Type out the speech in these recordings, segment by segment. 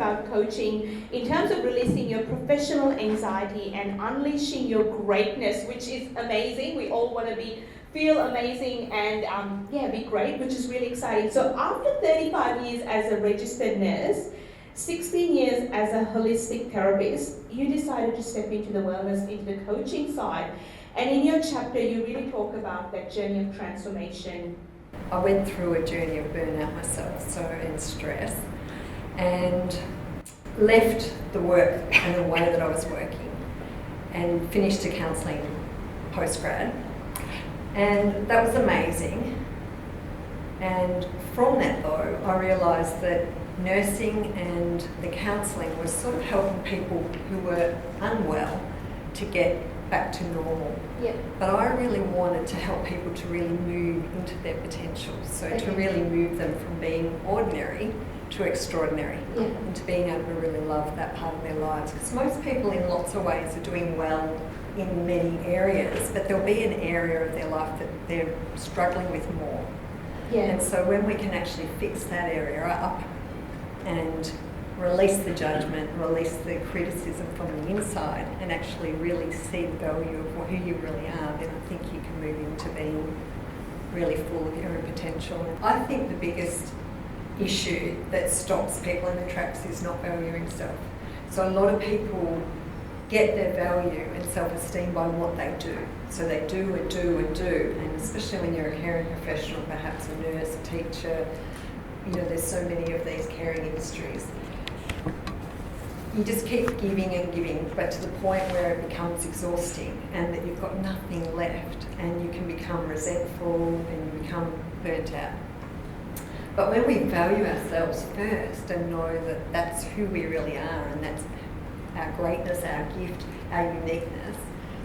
about coaching in terms of releasing your professional anxiety and unleashing your greatness, which is amazing. We all want to feel amazing and be great, which is really exciting. So after 35 years as a registered nurse, 16 years as a holistic therapist, you decided to step into the wellness, into the coaching side. And in your chapter, you really talk about that journey of transformation. I went through a journey of burnout myself, and stress, and left the work and the way that I was working and finished a counselling postgrad. And that was amazing. And from that though, I realised that nursing and the counselling was sort of helping people who were unwell to get back to normal. Yep. But I really wanted to help people to really move into their potential. So to really move them from being ordinary to extraordinary, and to being able to really love that part of their lives. Because most people in lots of ways are doing well in many areas, but there'll be an area of their life that they're struggling with more. Yeah. And so when we can actually fix that area up and release the judgment, release the criticism from the inside, and actually really see the value of who you really are, then I think you can move into being really full of your own potential. I think the biggest issue that stops people in their tracks is not valuing self. So a lot of people get their value and self-esteem by what they do. So they do and do and do, and especially when you're a caring professional, perhaps a nurse, a teacher, there's so many of these caring industries. You just keep giving and giving, but to the point where it becomes exhausting and that you've got nothing left, and you can become resentful and you become burnt out. But when we value ourselves first and know that that's who we really are, and that's our greatness, our gift, our uniqueness,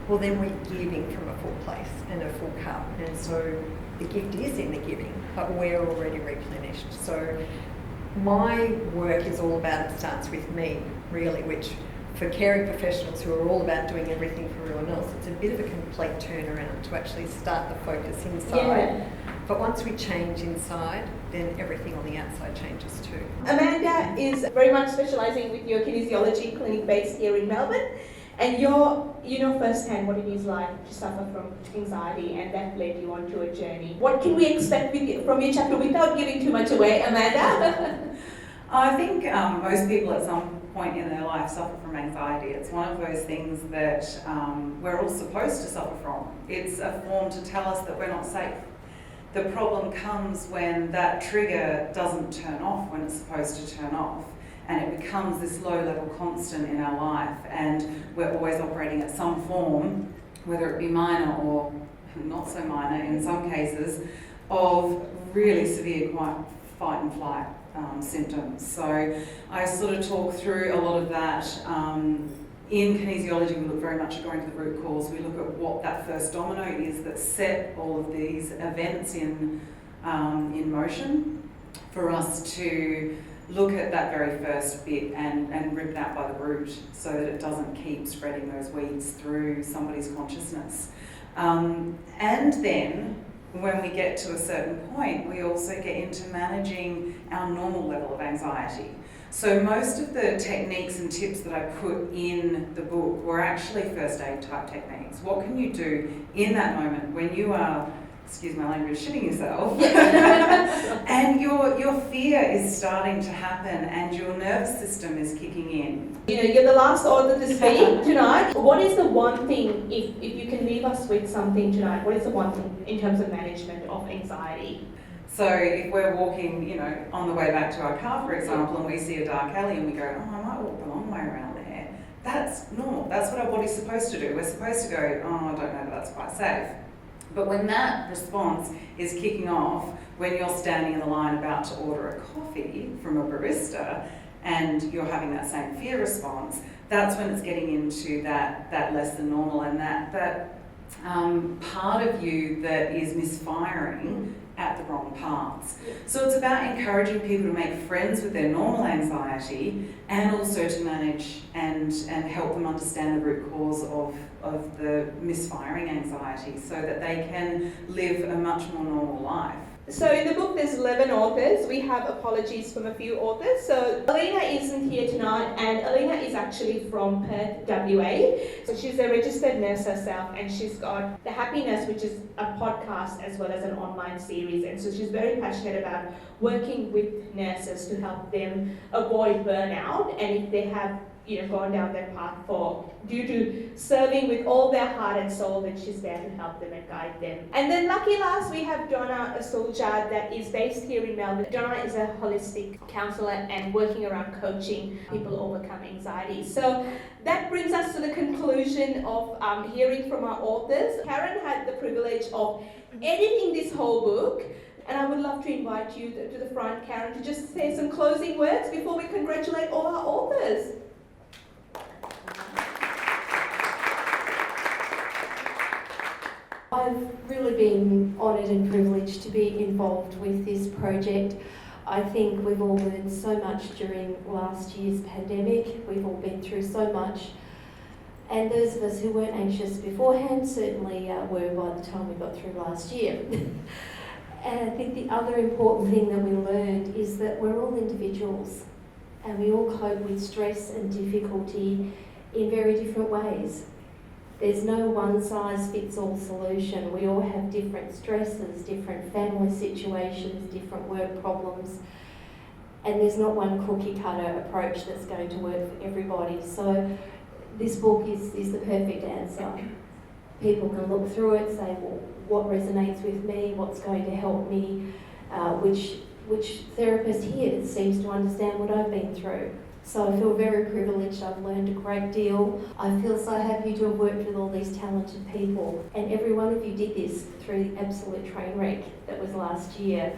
well then we're giving from a full place and a full cup. And so the gift is in the giving, but we're already replenished. So my work is all about, it starts with me, really, which for caring professionals who are all about doing everything for everyone else, it's a bit of a complete turnaround to actually start the focus inside. Yeah. But once we change inside, then everything on the outside changes too. Amanda is very much specialising with your kinesiology clinic based here in Melbourne, and you know firsthand what it is like to suffer from anxiety, and that led you onto a journey. What can we expect from your chapter without giving too much away, Amanda? I think most people at some point in their life suffer from anxiety. It's one of those things that we're all supposed to suffer from. It's a form to tell us that we're not safe. The problem comes when that trigger doesn't turn off when it's supposed to turn off, and it becomes this low-level constant in our life, and we're always operating at some form, whether it be minor or not so minor in some cases, of really severe fight and flight symptoms. So I sort of talk through a lot of that. In kinesiology, we look very much at going to the root cause. We look at what that first domino is that set all of these events in motion, for us to look at that very first bit and rip that by the root so that it doesn't keep spreading those weeds through somebody's consciousness. And then when we get to a certain point, we also get into managing our normal level of anxiety. So most of the techniques and tips that I put in the book were actually first aid type techniques. What can you do in that moment when you are, excuse my language, shitting yourself, and your fear is starting to happen and your nervous system is kicking in? You're the last author to speak tonight. What is the one thing, if you can leave us with something tonight, what is the one thing in terms of management of anxiety? So if we're walking, on the way back to our car, for example, and we see a dark alley and we go, oh, I might walk the long way around there, that's normal. That's what our body's supposed to do. We're supposed to go, oh, I don't know, but that's quite safe. But when that response is kicking off, when you're standing in the line about to order a coffee from a barista and you're having that same fear response, that's when it's getting into that less than normal, and that part of you that is misfiring at the wrong parts. So it's about encouraging people to make friends with their normal anxiety, and also to manage and help them understand the root cause of the misfiring anxiety so that they can live a much more normal life. So in the book there's 11 authors. We have apologies from a few authors. So Alina isn't here tonight, and Alina is actually from Perth, WA. So she's a registered nurse herself, and she's got The Happy Nurse, which is a podcast as well as an online series. And so she's very passionate about working with nurses to help them avoid burnout, and if they have gone down that path due to serving with all their heart and soul, then she's there to help them and guide them. And then lucky last, we have Donna, a soldier that is based here in Melbourne. Donna is a holistic counsellor and working around coaching people overcome anxiety. So that brings us to the conclusion of hearing from our authors. Karen had the privilege of editing this whole book, and I would love to invite you to the front, Karen, to just say some closing words before we congratulate all our authors. I've really been honoured and privileged to be involved with this project. I think we've all learned so much during last year's pandemic. We've all been through so much. And those of us who weren't anxious beforehand certainly were by the time we got through last year. And I think the other important thing that we learned is that we're all individuals and we all cope with stress and difficulty in very different ways. There's no one-size-fits-all solution. We all have different stresses, different family situations, different work problems, and there's not one cookie-cutter approach that's going to work for everybody. So this book is the perfect answer. People can look through it, say, well, what resonates with me, what's going to help me, which therapist here seems to understand what I've been through. So I feel very privileged. I've learned a great deal. I feel so happy to have worked with all these talented people. And every one of you did this through the absolute train wreck that was last year.